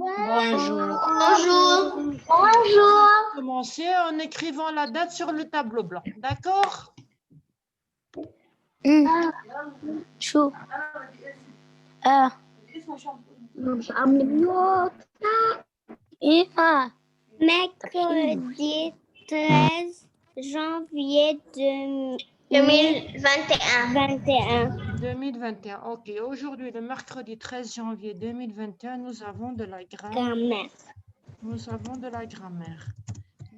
Bonjour. Bonjour. Bonjour. Commencer en écrivant la date sur le tableau blanc. D'accord? Chou. Mercredi 13 janvier 2021. 2021. Ok. Aujourd'hui, le mercredi 13 janvier 2021, nous avons de la grammaire. Grammaire. Nous avons de la grammaire.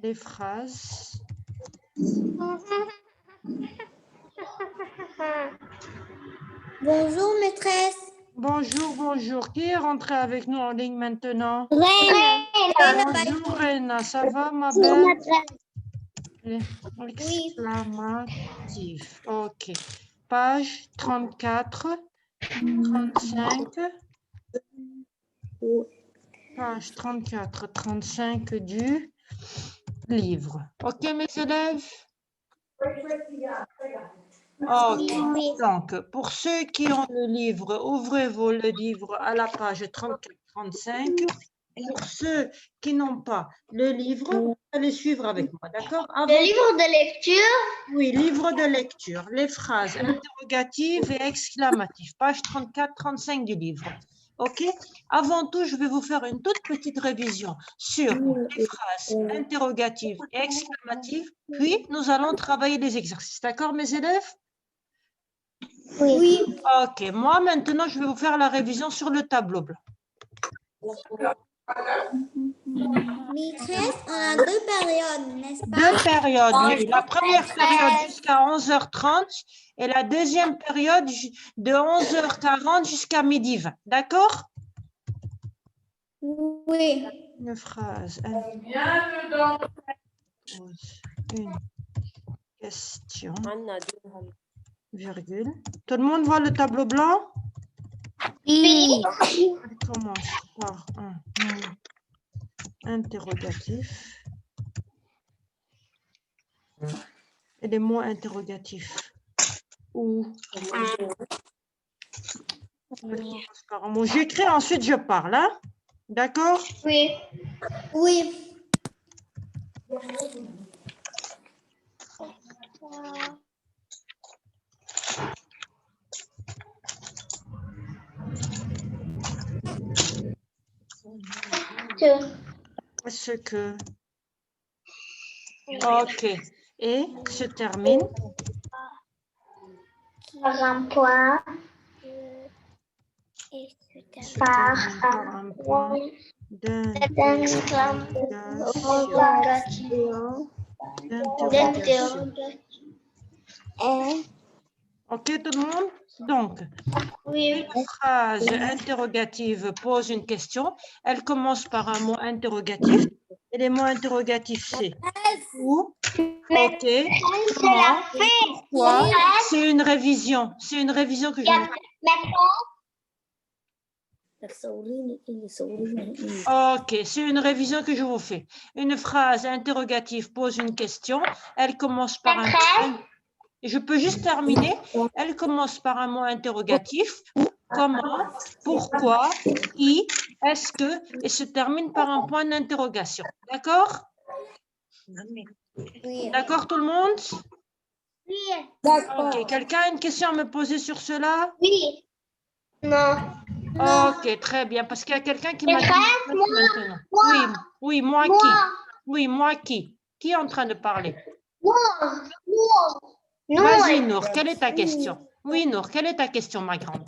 Les phrases. Bonjour maîtresse. Bonjour, bonjour. Qui est rentré avec nous en ligne maintenant? Reine. Bonjour, Rena. Ça va, ma Bonjour belle? maîtresse. Exclamatif. Ok. Page 34, 35. Page 34, 35 du livre. Ok, mes élèves? Ok. Oui. Donc, pour ceux qui ont le livre, ouvrez-vous le livre à la page 34-35. Pour ceux qui n'ont pas le livre, vous allez suivre avec moi, d'accord? Le livre de lecture. Oui, livre de lecture. Les phrases interrogatives et exclamatives. Page 34-35 du livre. OK? Avant tout, je vais vous faire une toute petite révision sur les phrases interrogatives et exclamatives. Puis, nous allons travailler les exercices. D'accord, mes élèves? Oui. OK. Moi, maintenant, je vais vous faire la révision sur le tableau blanc. Maîtresse, on a deux périodes, n'est-ce pas? Deux périodes, oui. La première période jusqu'à 11h30 et la deuxième période de 11h40 jusqu'à midi 20. D'accord? Oui. Une phrase. Pose une question. Virgule. Tout le monde voit le tableau blanc? Oui. Elle commence par un mot interrogatif. Et les mots interrogatifs. Ou. Par un mot. J'écris, ensuite je parle. Hein? D'accord? Oui. Oui. Est-ce que. OK. Et se termine. Par un point. Se termine par un point d'interrogation. OK, tout le monde? Donc, Oui. une phrase interrogative pose une question. Elle commence par un mot interrogatif. Et les mots interrogatifs, c'est où, OK, comment, pourquoi. C'est une révision. C'est une révision que je vais OK, c'est une révision que je vous fais. Une phrase interrogative pose une question. Elle commence par un mot. Je peux juste terminer. Elle commence par un mot interrogatif. Comment, pourquoi, qui, est-ce que, et se termine par un point d'interrogation. D'accord? Oui. D'accord tout le monde? Oui. OK, quelqu'un a une question à me poser sur cela? Oui. Non. OK, très bien, parce qu'il y a quelqu'un qui m'a dit maintenant. Moi. Oui, moi Moi. qui? Oui, moi qui? Qui est en train de parler? Moi. Vas-y, Nour, quelle est ta question? Oui, Nour, quelle est ta question, ma grande?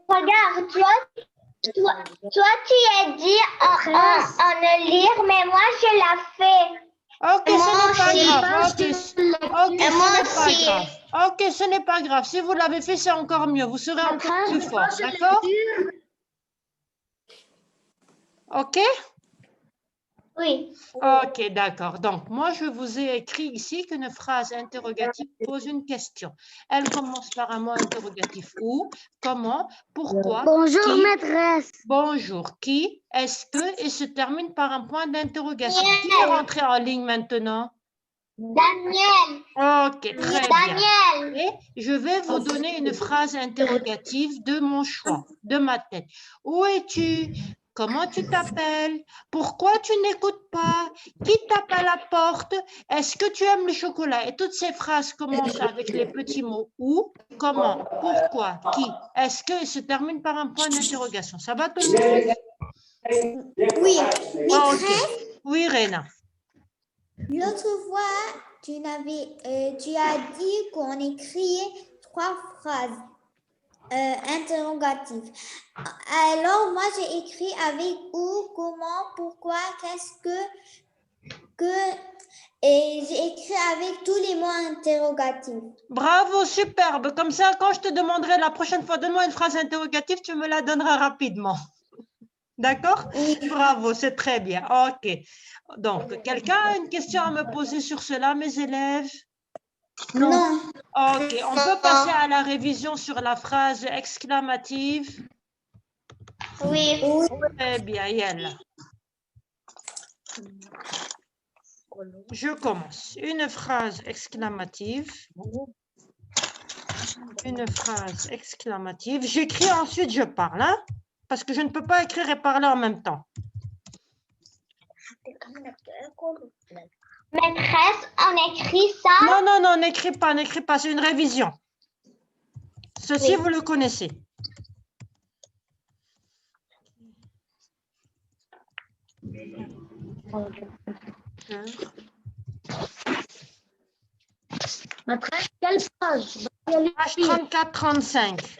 Regarde, toi, tu as dit en lire, mais moi, je l'ai fait. OK, ce n'est pas grave. OK, Et moi ce n'est pas aussi. grave. OK, ce n'est pas grave. Si vous l'avez fait, c'est encore mieux. Vous serez encore plus fort. D'accord? OK? Oui. OK, d'accord. Donc, moi, je vous ai écrit ici qu'une phrase interrogative pose une question. Elle commence par un mot interrogatif. Où, comment, pourquoi, Bonjour, qui, maîtresse. bonjour, qui, est-ce que, et se termine par un point d'interrogation. Qui est rentré en ligne maintenant? Daniel. Ok, très bien. Daniel. Et je vais vous donner une phrase interrogative de mon choix, de ma tête. Où es-tu? Comment tu t'appelles? Pourquoi tu n'écoutes pas? Qui tape à la porte? Est-ce que tu aimes le chocolat? Et toutes ces phrases commencent avec les petits mots où, comment, pourquoi, qui. Est-ce que se terminent par un point d'interrogation? Ça va tout le monde? Oui. Ok. Oui, Réna. L'autre fois, tu as dit qu'on écrit 3 phrases interrogatives. Alors, moi, j'ai écrit avec où, comment, pourquoi, qu'est-ce que, et j'ai écrit avec tous les mots interrogatifs. Bravo, superbe. Comme ça, quand je te demanderai la prochaine fois, donne-moi une phrase interrogative, tu me la donneras rapidement. D'accord? Oui. Bravo, c'est très bien. OK. Donc, quelqu'un a une question à me poser sur cela, mes élèves? Non. OK. On peut passer à la révision sur la phrase exclamative? Oui. Très bien, Yella. Je commence. Une phrase exclamative. Une phrase exclamative. J'écris, ensuite je parle, hein? Parce que je ne peux pas écrire et parler en même temps. Maîtresse, on écrit ça. Non, non, non, n'écris pas, c'est une révision. Ceci, vous le connaissez. Maîtresse, quelle page? Page 34-35.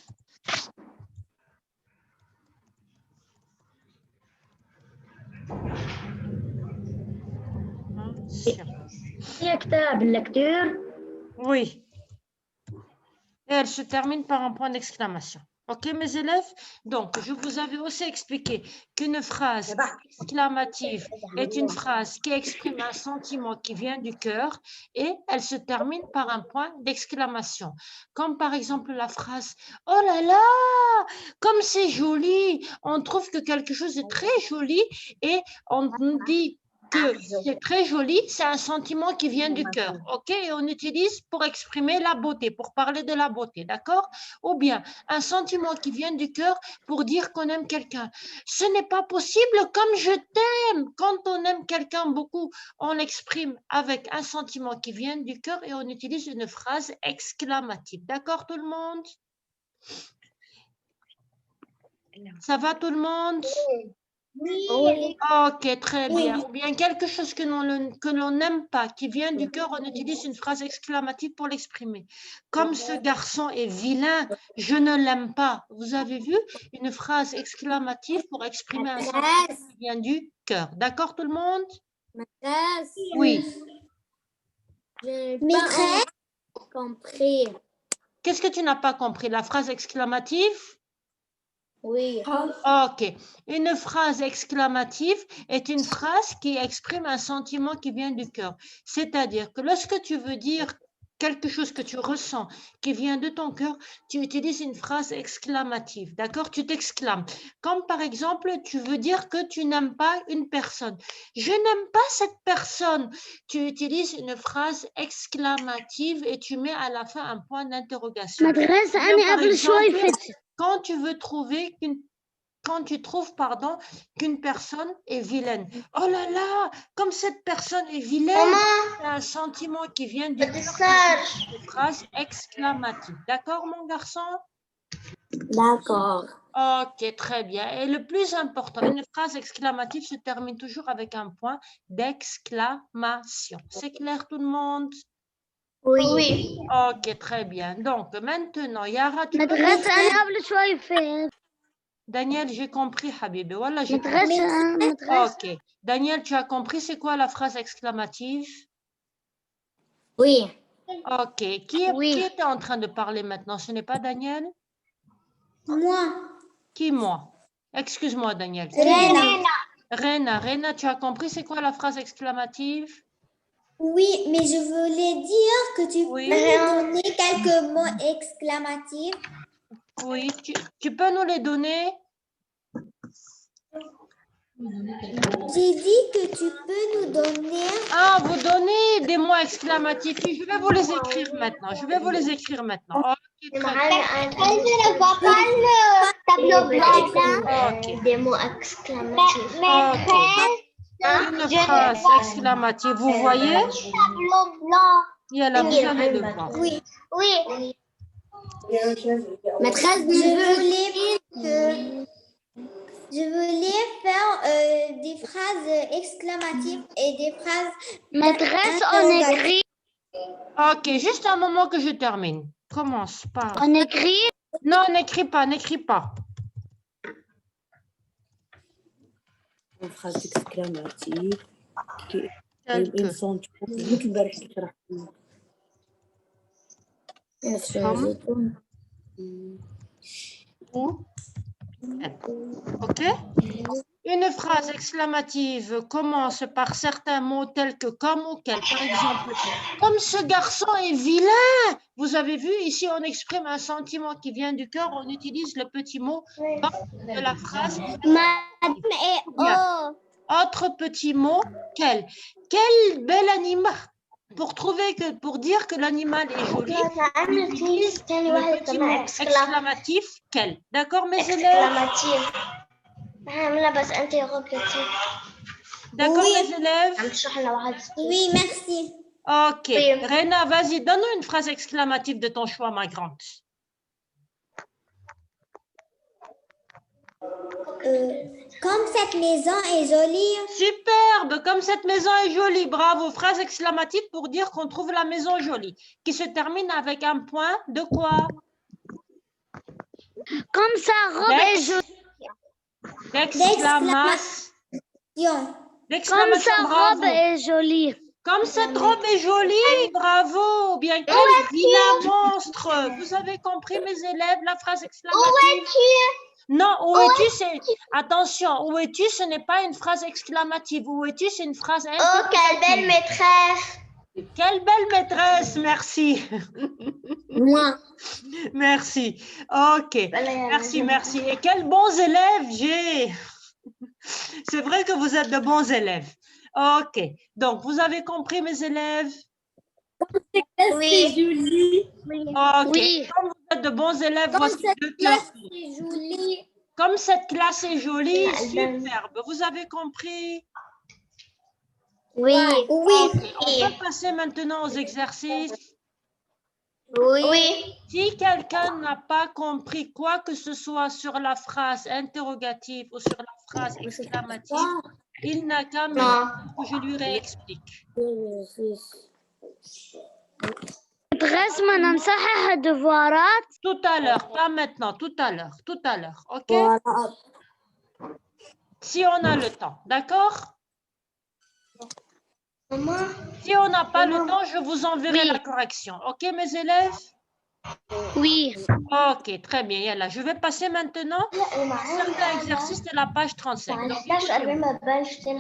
Lecture. Oui. Et elle se termine par un point d'exclamation. OK, mes élèves? Donc, je vous avais aussi expliqué qu'une phrase exclamative est une phrase qui exprime un sentiment qui vient du cœur et elle se termine par un point d'exclamation. Comme par exemple la phrase « Oh là là, comme c'est joli !» On trouve que quelque chose est très joli et on dit que c'est très joli, c'est un sentiment qui vient du cœur, ok? Et on utilise pour exprimer la beauté, pour parler de la beauté, d'accord? Ou bien un sentiment qui vient du cœur pour dire qu'on aime quelqu'un. Ce n'est pas possible comme je t'aime. Quand on aime quelqu'un beaucoup, on l'exprime avec un sentiment qui vient du cœur et on utilise une phrase exclamative. D'accord tout le monde? Ça va tout le monde? Oui. Ok, très bien. Ou bien quelque chose que l'on n'aime pas, qui vient du cœur, on utilise une phrase exclamative pour l'exprimer. Comme ce garçon est vilain, je ne l'aime pas. Vous avez vu? Une phrase exclamative pour exprimer un sentiment qui vient du cœur. D'accord tout le monde? Oui. Maîtresse. Compris. Qu'est-ce que tu n'as pas compris? La phrase exclamative? Oui. Ok. Une phrase exclamative est une phrase qui exprime un sentiment qui vient du cœur. C'est-à-dire que lorsque tu veux dire quelque chose que tu ressens qui vient de ton cœur, tu utilises une phrase exclamative. D'accord? Tu t'exclames. Comme par exemple, tu veux dire que tu n'aimes pas une personne. Je n'aime pas cette personne. Tu utilises une phrase exclamative et tu mets à la fin un point d'interrogation. Maîtresse, Par exemple, quand tu veux trouver quand tu trouves, qu'une personne est vilaine. Oh là là, comme cette personne est vilaine, c'est un sentiment qui vient du cœur, une phrase exclamative. D'accord, mon garçon? D'accord. Ok, très bien. Et le plus important, une phrase exclamative se termine toujours avec un point d'exclamation. C'est clair, tout le monde? Oui. Ok, très bien. Donc, maintenant, Yara, tu peux... Maîtresse, أنا قبل شوي فين؟ Daniel, j'ai compris, Habibi. Voilà, j'ai compris. Maîtresse. Ok. Daniel, tu as compris c'est quoi la phrase exclamative? Oui. Ok. Qui était en train de parler maintenant? Ce n'est pas Daniel? Moi. Qui, moi? Excuse-moi, Daniel. Réna. Réna, tu as compris c'est quoi la phrase exclamative? Oui, mais je voulais dire que tu Oui. peux me donner quelques mots exclamatifs. Oui, tu peux nous les donner? J'ai dit que tu peux nous donner. Ah, vous donnez des mots exclamatifs. Je vais vous les écrire maintenant. Ok, très bien. Je ne vois pas le tableau blanc. Ok. Des mots exclamatifs. Une phrase exclamative. Vous voyez? Tableau blanc. Il y a la vous allez le voir. Oui. Oui. Maîtresse, je voulais faire des phrases exclamatives et des phrases. Maîtresse, on écrit. Ok, juste un moment que je termine. Commence par. On écrit. Non, n'écris pas, n'écris pas. Une phrase exclamative qui Quelques. sont Ok? Une phrase exclamative commence par certains mots tels que comme ou quel. Par exemple, comme ce garçon est vilain. Vous avez vu, ici, on exprime un sentiment qui vient du cœur. On utilise le petit mot de la phrase. Madame et Bien. Autre petit mot, quel? Quel bel animal. Pour dire que l'animal est joli, on utilise le petit mot exclamatif quel. D'accord, mes élèves? Exclamatif. بس interrogatif. D'accord, Oui. mes élèves? Oui, merci. Ok. Oui. Rena, vas-y, donne-nous une phrase exclamative de ton choix, ma grande. Comme cette maison est jolie. Superbe, comme cette maison est jolie. Bravo. Phrase exclamative pour dire qu'on trouve la maison jolie, qui se termine avec un point de quoi? Comme sa robe est jolie. D'exclamation. Comme Comme sa Bravo. robe est jolie. Comme cette robe est jolie, bravo. Bien, quel vilain monstre. Vous avez compris, mes élèves, la phrase exclamative? Où es-tu? Non, où es-tu, c'est... Attention, où es-tu, ce n'est pas une phrase exclamative. Où es-tu, c'est une phrase Oh, interrogative. quelle belle maîtresse. Quelle belle maîtresse, merci. moi. Merci. Ok, merci. Et quels bons élèves j'ai. C'est vrai que vous êtes de bons élèves. Ok, donc vous avez compris, mes élèves? Oui. Ok, Oui. comme vous êtes de bons élèves, voici deux cœurs. Comme cette classe est jolie, superbe. Vous avez compris? Oui. Oui. On peut passer maintenant aux exercices. Oui. Si quelqu'un n'a pas compris quoi que ce soit sur la phrase interrogative ou sur la phrase exclamative, il n'a qu'à me dire que je lui réexplique. مدرس ما نمسحها الدفوارات. Tout à l'heure, pas maintenant, tout à l'heure, ok? Si on a le temps, d'accord? Si on n'a pas le temps, je vous enverrai la correction, ok, mes élèves? Oui. Ok, très bien, Yalla. Je vais passer maintenant à certains exercices de la page 35. Donc,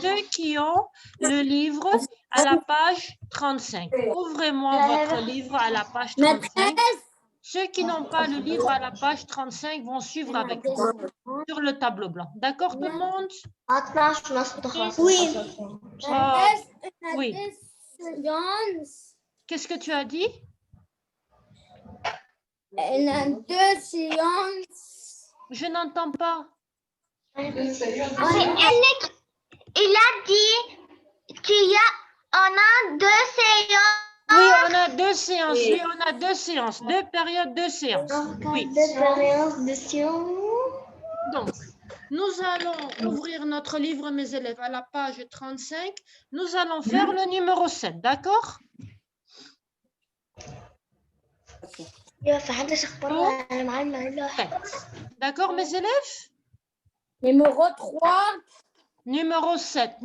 ceux qui ont le livre à la page 35, ouvrez-moi votre livre à la page 35. Ceux qui n'ont pas le livre à la page 35 vont suivre avec moi sur le tableau blanc. D'accord, tout le monde? Oui. Oui. Qu'est-ce que tu as dit? Elle a 2 séances. Je n'entends pas. Il a dit on a 2 séances. Oui, on a 2 séances. Oui, on a 2 séances. 2 périodes de séances. Oui. 2 périodes de séances. Donc, nous allons ouvrir notre livre, mes élèves, à la page 35. Nous allons faire le numéro 7, d'accord? D'accord, mes élèves? Numéro 3. Numéro 7,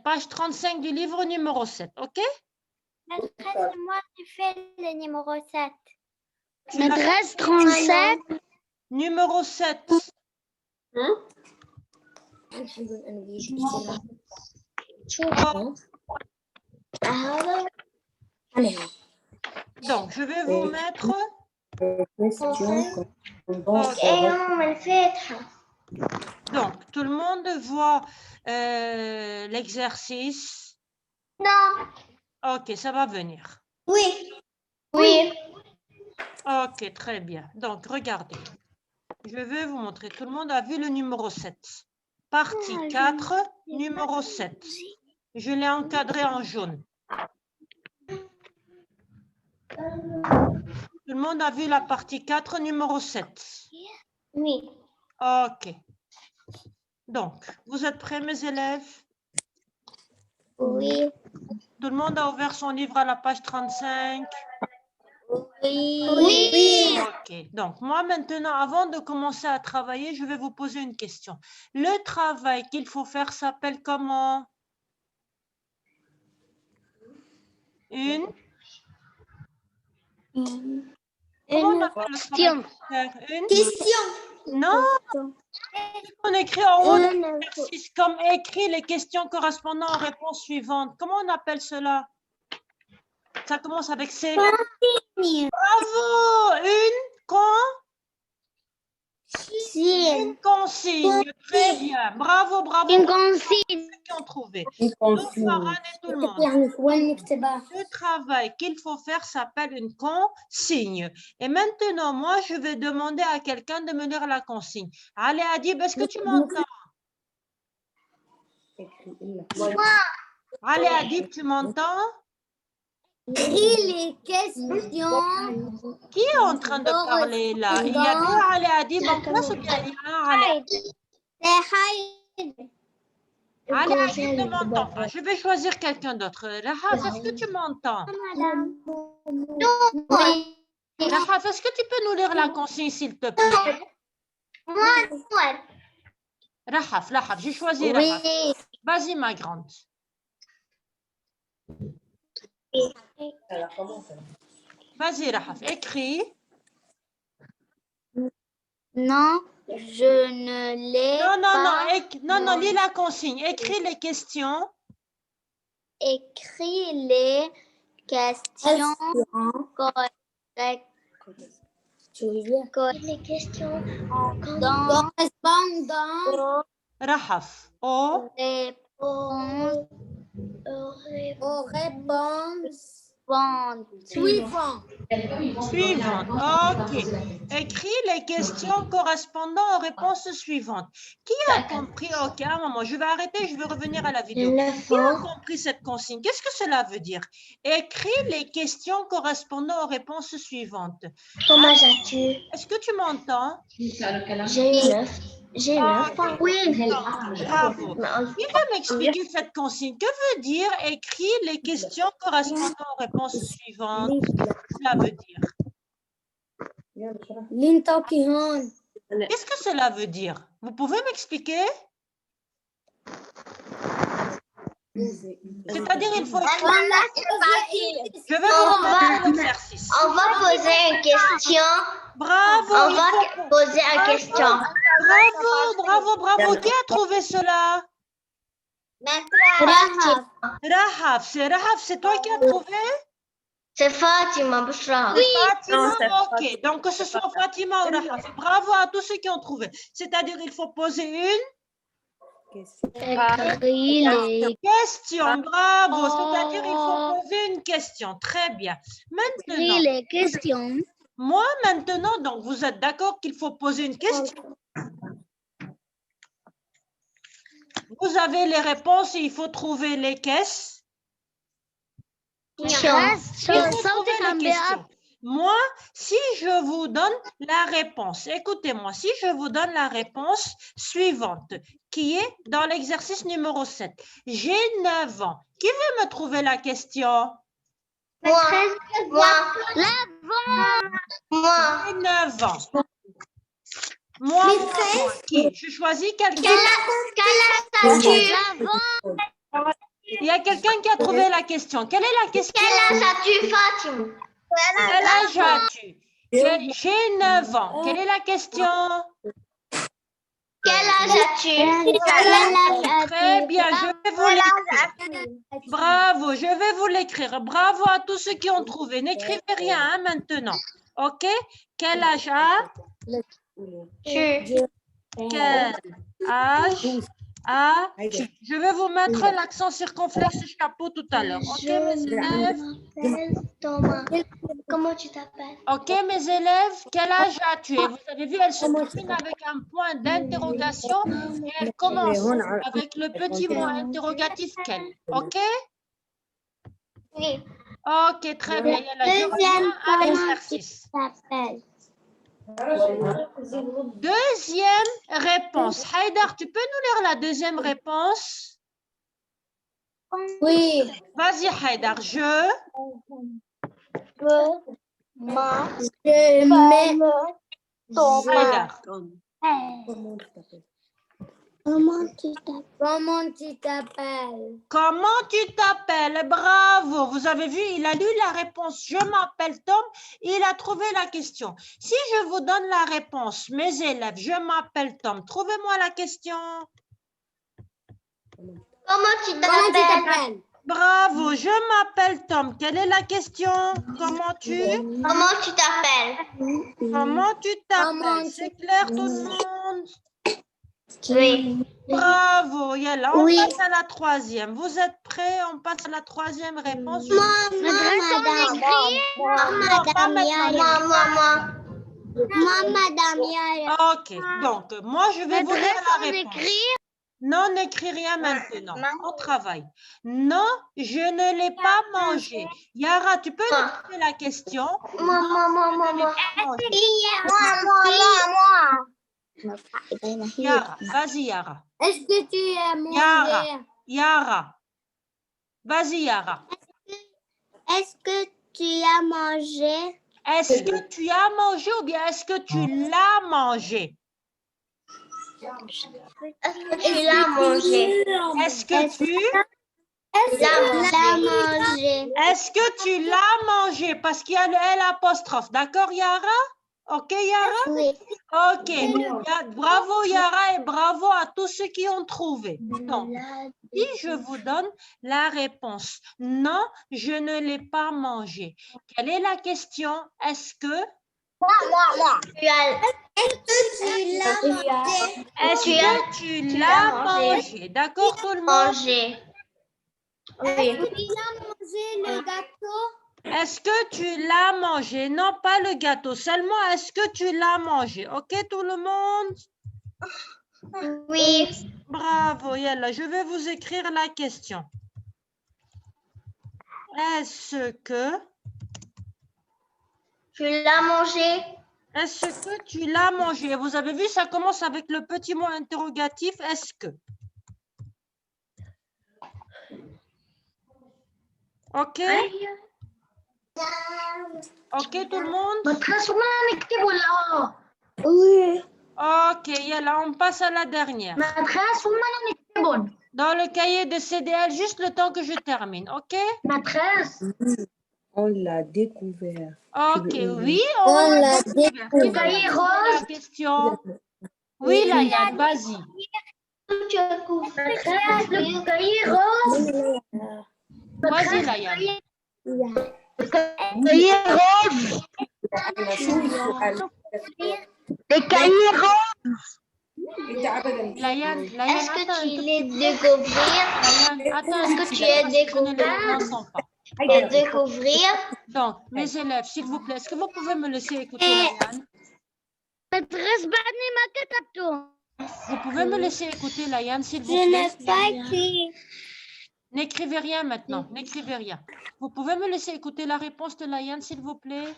page 35 du livre numéro 7, ok? Moi, tu fais le numéro 7. مدرس 37. Numéro 7. Donc, je vais vous mettre... Donc, tout le monde voit l'exercice? Non. Ok, ça va venir. Oui. Oui. Ok, très bien. Donc, regardez. Je vais vous montrer. Tout le monde a vu le numéro 7. Partie 4, numéro 7. Je l'ai encadré en jaune. Tout le monde a vu la partie 4, numéro 7. Oui. Ok. Donc, vous êtes prêts, mes élèves? Oui. Tout le monde a ouvert son livre à la page 35? Oui. Ok. Donc, moi, maintenant, avant de commencer à travailler, je vais vous poser une question. Le travail qu'il faut faire s'appelle comment? Une? Comment on appelle le travail qu'il faut faire? Une? Question. Non, on écrit en haut de l'exercice comme écrit les questions correspondant aux réponses suivantes. Comment on appelle cela? Ça commence avec C. Bravo! Une consigne. Très bien. Bravo, bravo. Une consigne. Ceux qui ont trouvé. Une consigne. Farhan et tout le monde. Le travail qu'il faut faire s'appelle une consigne. Et maintenant, moi, je vais demander à quelqu'un de me lire la consigne. Allez, Adib, est-ce que tu m'entends? Allez, Adib, tu m'entends? Les questions. Qui est en train de parler là? Il y a deux Ali Adib en classe ou bien il y a un Ali? Ali Adib ne m'entend pas. Je vais choisir quelqu'un d'autre. Rahaf, est-ce que tu m'entends? Rahaf, est-ce que tu peux nous lire la consigne, s'il te plaît? Rahaf, j'ai choisi Rahaf. Vas-y, ma grande. Vas-y, Rahaf, écris. Non, je ne l'ai Non, lis la consigne. Écris les questions. écrit les questions correctes. Les questions Correspondant Rahaf. aux réponses suivantes. Suivante. Ok. Écris les questions correspondant aux réponses suivantes. Qui a compris? Ok, un moment, je vais arrêter, je vais revenir à la vidéo. Qui a compris cette consigne? Qu'est-ce que cela veut dire? Écris les questions correspondant aux réponses suivantes. Comment as-tu? Est-ce que tu m'entends? J'ai 9. J'ai 9. Oui. Bravo. Qui peut m'expliquer cette consigne? Que veut dire écris les questions correspondant aux réponses suivantes? Cela veut dire. Qu'est-ce que cela veut dire? Vous pouvez m'expliquer? C'est-à-dire, il faut... Je vais vous remettre l'exercice. On va poser une question. Bravo. On va poser une question. Bravo. Qui a trouvé cela? Rahaf, c'est toi qui as trouvé? C'est Fatima Bouchra. Fatima, ok. Donc, que ce soit Fatima ou Rahaf. Bravo à tous ceux qui ont trouvé. C'est-à-dire, il faut poser une question. Bravo. C'est-à-dire, il faut poser une question. Très bien. Maintenant, les questions. moi, maintenant, donc, vous êtes d'accord qu'il faut poser une question? Vous avez les réponses et il faut trouver les questions. Moi, si je vous donne la réponse, écoutez-moi, si je vous donne la réponse suivante, qui est dans l'exercice numéro 7, j'ai 9 ans. Qui veut me trouver la question? Moi. J'ai 9 ans. Moi, qui? Je choisis quelqu'un. Il y a quelqu'un qui a trouvé la question. Quelle est la question? Quel âge as-tu, Fatima? Quel âge as-tu? J'ai 9 ans. Quelle est la question? Quel âge as-tu? Très bien, je vais vous l'écrire. Bravo, je vais vous l'écrire. Bravo à tous ceux qui ont trouvé. N'écrivez rien hein, maintenant. OK? Quel âge as-tu? Quel âge a-t-il? Je vais vous mettre l'accent circonflexe chapeau tout à l'heure. Ok, mes élèves? Thomas. Comment tu t'appelles? Ok, mes élèves, quel âge as-tu? Et vous avez vu, elle se termine avec un point d'interrogation et elle commence avec le petit mot interrogatif quel. Ok? Oui. Ok, très bien. Je reviens à l'exercice. Deuxième réponse. Haïdar, tu peux nous lire la deuxième réponse? Oui. Vas-y, Haïdar. Je Haïdar. Comment tu t'appelles? Comment tu t'appelles? Bravo. Vous avez vu, il a lu la réponse. Je m'appelle Tom. Il a trouvé la question. Si je vous donne la réponse, mes élèves, je m'appelle Tom. Trouvez-moi la question. Comment tu t'appelles? Bravo, je m'appelle Tom. Quelle est la question? Comment tu t'appelles? Comment tu t'appelles? C'est clair tout le monde? Oui. Bravo, Yalla. On passe à la troisième. Vous êtes prêts? On passe à la troisième réponse. Madame Yaya. Ok, donc moi je vais vous lire la réponse. Non, n'écris rien maintenant. On travaille. Non, je ne l'ai pas mangé. Yara, tu peux nous trouver la question? Yara, vas-y Yara. Est-ce que tu as mangé? Yara. Vas-y Yara. Est-ce que tu as mangé? Est-ce que tu as mangé ou bien est-ce que tu l'as mangé? Est-ce que tu l'as mangé? Est-ce que tu l'as mangé? Est-ce que tu l'as mangé? Parce qu'il y a le L apostrophe. D'accord, Yara? Ok, Yara? Oui. Ok. Bravo, Yara, et bravo à tous ceux qui ont trouvé. Donc, si je vous donne la réponse, non, je ne l'ai pas mangé. Quelle est la question? Est-ce que Est-ce que tu l'as mangé? D'accord, tout le monde? Est-ce que tu as mangé le gâteau? Est-ce que tu l'as mangé? Non, pas le gâteau, seulement est-ce que tu l'as mangé? Ok, tout le monde? Oui. Bravo, Yalla. Je vais vous écrire la question. Est-ce que Tu l'as mangé? Est-ce que tu l'as mangé? Vous avez vu, ça commence avec le petit mot interrogatif. Est-ce que? Ok? Ok, tout le monde? Oui. Ok, Yalla, on passe à la dernière. Dans le cahier de CDL, juste le temps que je termine, ok? On l'a découvert. Ok, oui, on l'a découvert. Qui va me poser la question? Oui, Laïane, vas-y. Tu as découvert le cahier rose? Vas-y, Laïane. Les cahiers roses. Laïane, Est-ce que tu les découvrir? attends, Est-ce que tu es découvert? Et découvrir? Donc, mes élèves, s'il vous plaît, est-ce que vous pouvez me laisser écouter Laïane? Vous pouvez me laisser écouter Laïane, s'il vous Je plaît? n'ai pas écrit. N'écrivez rien maintenant, n'écrivez rien. Vous pouvez me laisser écouter la réponse de Laïane, s'il vous plaît?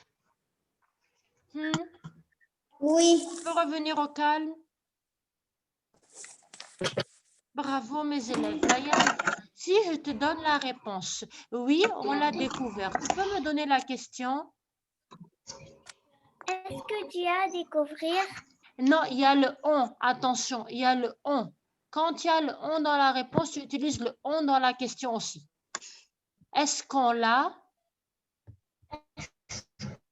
Oui. On peut revenir au calme? Bravo, mes élèves. Laïane, si je te donne la réponse, oui, on l'a découvert. Tu peux me donner la question? Est-ce que tu as découvert? Non, il y a le on. Attention, il y a le on. Quand il y a le on dans la réponse, tu utilises le on dans la question aussi. Est-ce qu'on l'a?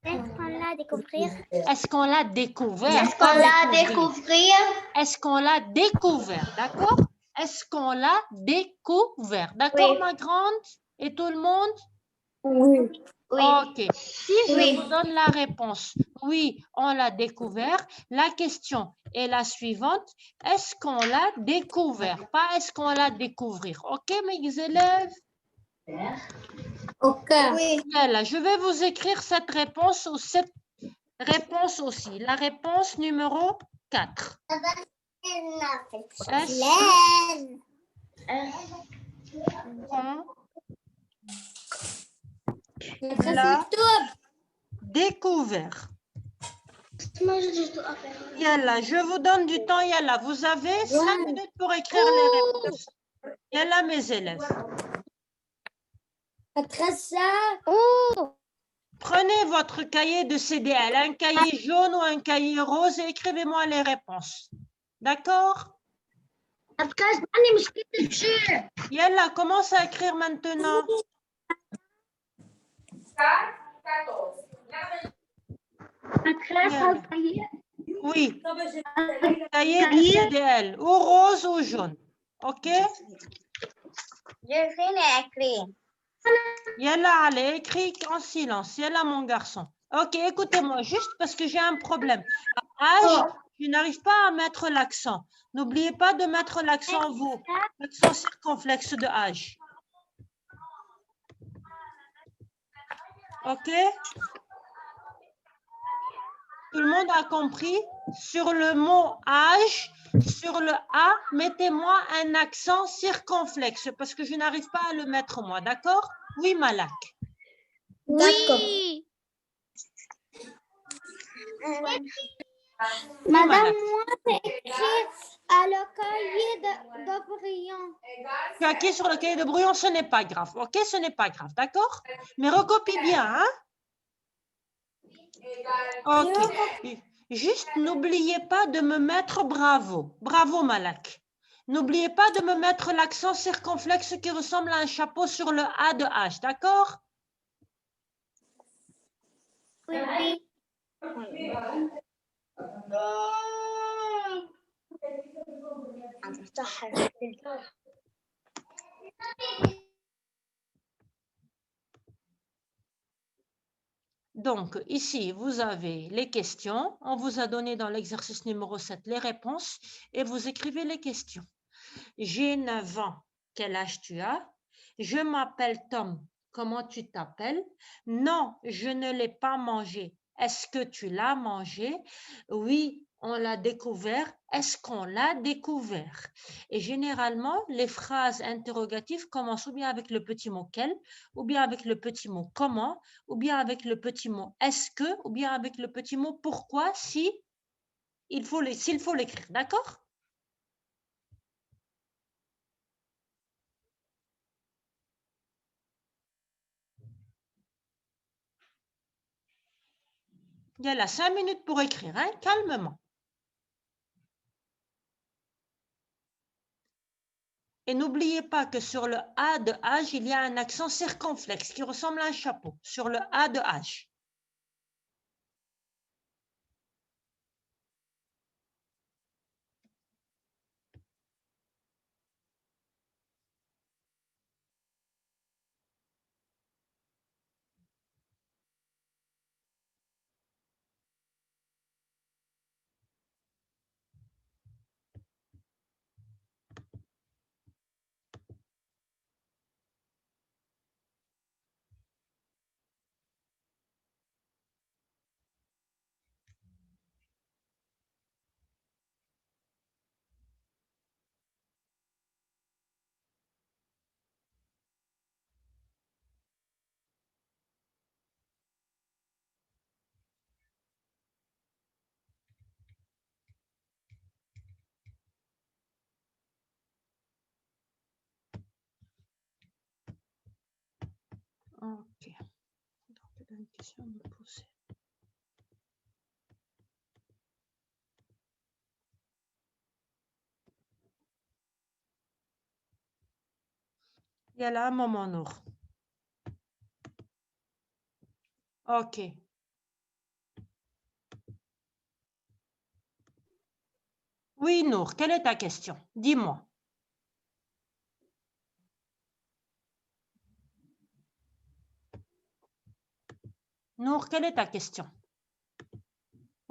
Est-ce qu'on l'a découvert? Est-ce qu'on l'a découvert? Est-ce qu'on l'a découvert? Est-ce qu'on l'a découvert? D'accord? Est-ce qu'on l'a découvert? D'accord, Oui. ma grande? Et tout le monde? Oui. Ok. Si je vous donne la réponse, oui, on l'a découvert, la question est la suivante. Est-ce qu'on l'a découvert? Pas est-ce qu'on l'a découvrir. Ok, mes élèves? Ok. Oui. Voilà, je vais vous écrire cette réponse ou cette réponse aussi. La réponse numéro 4. Est-ce qu'on l'a découvert? Yalla, je vous donne du temps, Yalla. Vous avez 5 minutes pour écrire les réponses. Yalla, mes élèves. Prenez votre cahier de CDL, un cahier jaune ou un cahier rose et écrivez-moi les réponses. D'accord? Yalla, commence à écrire maintenant. Yalla. Oui, cahier de CDL, ou rose ou jaune. Ok? Yalla, allez, écris en silence. Yalla, mon garçon. Ok, écoutez-moi, juste parce que j'ai un problème. À H, je n'arrive pas à mettre l'accent. N'oubliez pas de mettre l'accent vous, l'accent circonflexe de H. Ok? Tout le monde a compris? Sur le mot âge, sur le A, mettez-moi un accent circonflexe parce que je n'arrive pas à le mettre moi, d'accord? Oui, Malak. Oui. Madame, moi, j'ai écrit à le cahier de brouillon. Tu as écrit sur le cahier de brouillon, ce n'est pas grave, ok? Ce n'est pas grave, d'accord? Mais recopie bien, hein? Ok. Juste n'oubliez pas de me mettre bravo. Bravo, Malak. N'oubliez pas de me mettre l'accent circonflexe qui ressemble à un chapeau sur le A de H, d'accord? Oui. Donc, ici, vous avez les questions. On vous a donné dans l'exercice numéro 7 les réponses et vous écrivez les questions. J'ai 9 ans. Quel âge tu as? Je m'appelle Tom. Comment tu t'appelles? Non, je ne l'ai pas mangé. Est-ce que tu l'as mangé? Oui, on l'a découvert. Est-ce qu'on l'a découvert? Et généralement, les phrases interrogatives commencent ou bien avec le petit mot quel, ou bien avec le petit mot comment, ou bien avec le petit mot est-ce que, ou bien avec le petit mot pourquoi, si s'il faut l'écrire, d'accord? Il y a là 5 minutes pour écrire, hein, calmement. Et n'oubliez pas que sur le A de H, il y a un accent circonflexe qui ressemble à un chapeau. Sur le A de H. Ok. Donc, une question à me poser. Il y a là un moment, Nour. Ok. Oui, Nour, quelle est ta question? Dis-moi. Nour, quelle est ta question?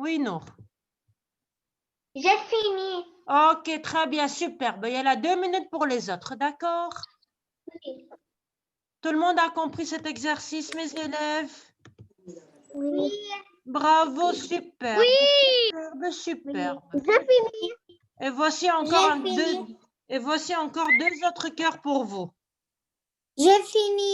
Oui, Nour. J'ai fini. Ok, très bien, superbe. Il y a 2 minutes pour les autres, d'accord? Oui. Tout le monde a compris cet exercice, mes élèves? Oui. Bravo, superbe. Superbe, superbe. J'ai fini. Et voici encore J'ai fini. Et voici encore 2 autres cœurs pour vous. J'ai fini.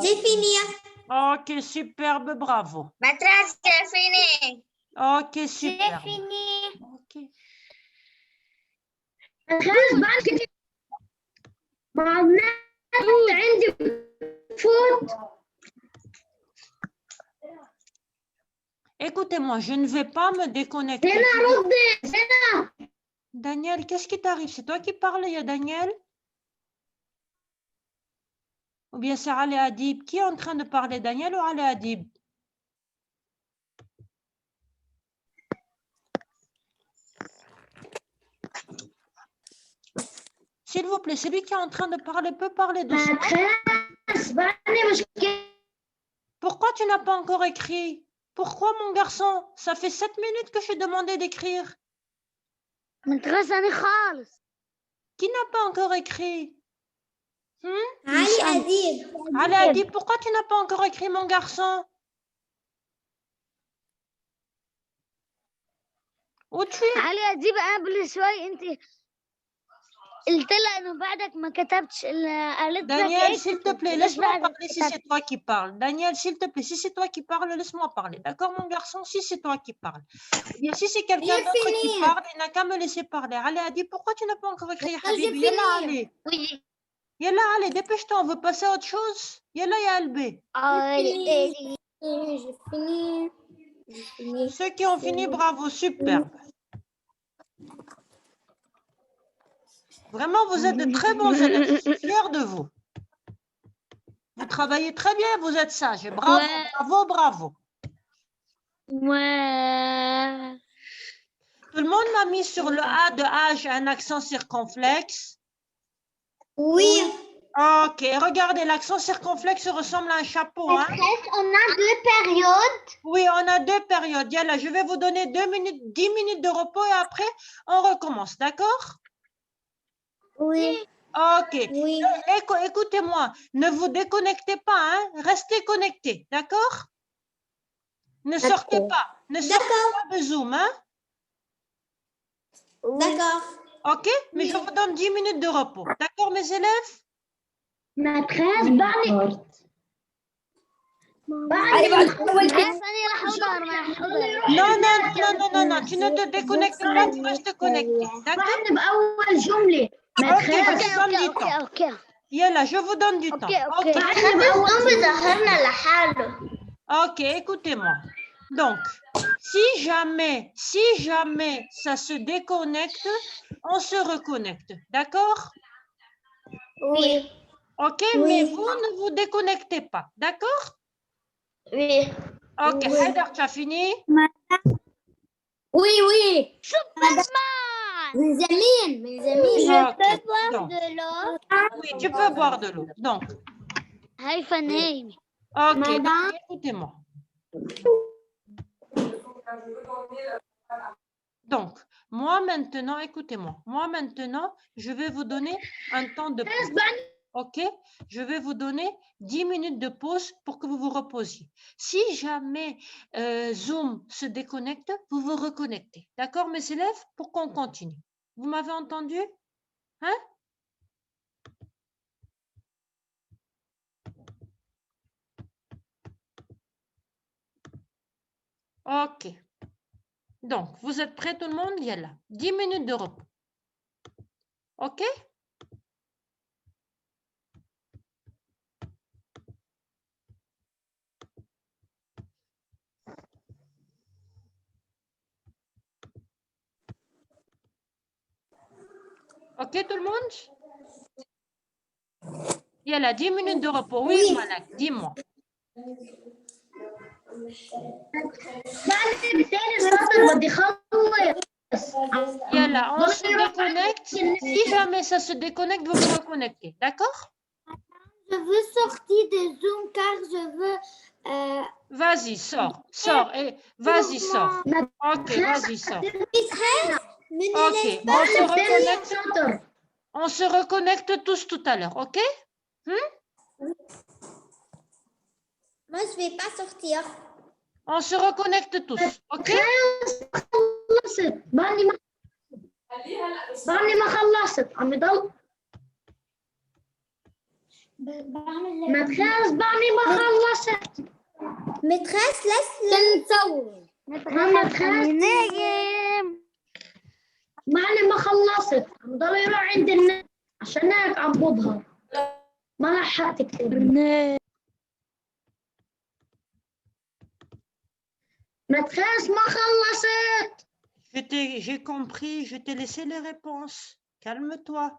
J'ai fini. Ok, superbe, bravo. Matras, j'ai fini. Ok, J'ai superbe. fini. Ok. Écoutez-moi, je ne vais pas me déconnecter. Daniel, qu'est-ce qui t'arrive? C'est toi qui parles, il y a Daniel? Ou bien c'est Ali Adib? Qui est en train de parler, Daniel ou Ali Adib? S'il vous plaît, celui qui est en train de parler peut parler doucement. Pourquoi tu n'as pas encore écrit? Pourquoi, mon garçon? Ça fait 7 minutes que je t'ai demandé d'écrire. Qui n'a pas encore écrit? Ali Adib. Ali Adib, pourquoi tu n'as pas encore écrit, mon garçon? Où tu es? علي أجيب قبل شوي أنت قلت لها إنه بعدك ما كتبتش قالت لك Daniel, إيه s'il te plaît, laisse-moi parler si c'est toi qui parles. Daniel, s'il te plaît, si c'est toi qui parles, laisse-moi parler. D'accord, mon garçon? Si c'est toi qui parles. Bien, si c'est quelqu'un J'ai d'autre qui fini. parle, il n'a qu'à me laisser parler. Ali Adib, pourquoi tu n'as pas encore écrit, J'ai Habibi? fini. Yalla, allez. Oui. Yalla, allez, dépêche-toi, on veut passer à autre chose. Yalla, ya Albé. J'ai fini. Ceux qui ont fini, bravo, superbe. Vraiment, vous êtes de très bons élèves. Je suis fière de vous. Vous travaillez très bien, vous êtes sages. Bravo, Ouais. bravo, bravo. Ouais. Tout le monde m'a mis sur le A de âge un accent circonflexe. Oui. Ok, regardez, l'accent circonflexe ressemble à un chapeau. Hein? Maîtresse, on a 2 périodes. Oui, on a 2 périodes. Yalla, je vais vous donner 2 minutes, 10 minutes de repos et après, on recommence. D'accord? Oui. Ok. Oui. Écoutez-moi, ne vous déconnectez pas. Hein? Restez connectés. D'accord? Ne sortez pas. Ne sortez pas de Zoom. Hein? D'accord. Ok? Mais je vous donne 10 minutes de repos. D'accord, mes élèves? Maîtresse, ثانية راح أحضر ما أحضر. Non, tu ne te déconnectes pas, tu restes connecté. D'accord? Ok, je vous donne du temps. أوكي. Yalla, je vous donne du temps. أوكي. Ok, écoutez-moi. Donc, si jamais ça se déconnecte, on se reconnecte. D'accord? Oui. Ok, Oui. mais vous ne vous déconnectez pas. D'accord? Oui. Ok, Haïdar, tu as fini? Oui, oui. سوبرمان. Mes amis. Ok, Je peux boire donc, de l'eau. oui, tu peux boire de l'eau. Donc, هاي فنايمي. ok, Madame. donc, écoutez-moi. Donc, moi maintenant, écoutez-moi. Moi maintenant, je vais vous donner un temps de pause. Ok? Je vais vous donner 10 minutes de pause pour que vous vous reposiez. Si jamais Zoom se déconnecte, vous vous reconnectez. D'accord, mes élèves? Pour qu'on continue. Vous m'avez entendu? Hein? Ok. Donc, vous êtes prêts tout le monde? Il y a là 10 minutes de repos. Ok? Ok tout le monde? Il y a là 10 minutes de repos. Oui, Oui. Malak, dis-moi. Il y a là, on se déconnecte. Si Si jamais ça se déconnecte, vous vous reconnectez. D'accord? Je veux sortir de Zoom car je veux... Vas-y, sors. Sors. Et vas-y, sors. Ok, vas-y, sors. Mais ne Ok, laisse on se reconnecte. On se reconnecte tous tout à l'heure, ok? Moi, je vais pas sortir. On se reconnecte tous, ok? بعدني ما خلصت عم يضل متخيل بعدني ما خلصت Maîtresse, laisse-le. نايم. بعدني ما خلصت عم ضل يروح عند النت عشان هيك عم بظهر ما لحقت كتير متخيل ما خلصت J'ai compris, je t'ai laissé les réponses. Calme-toi.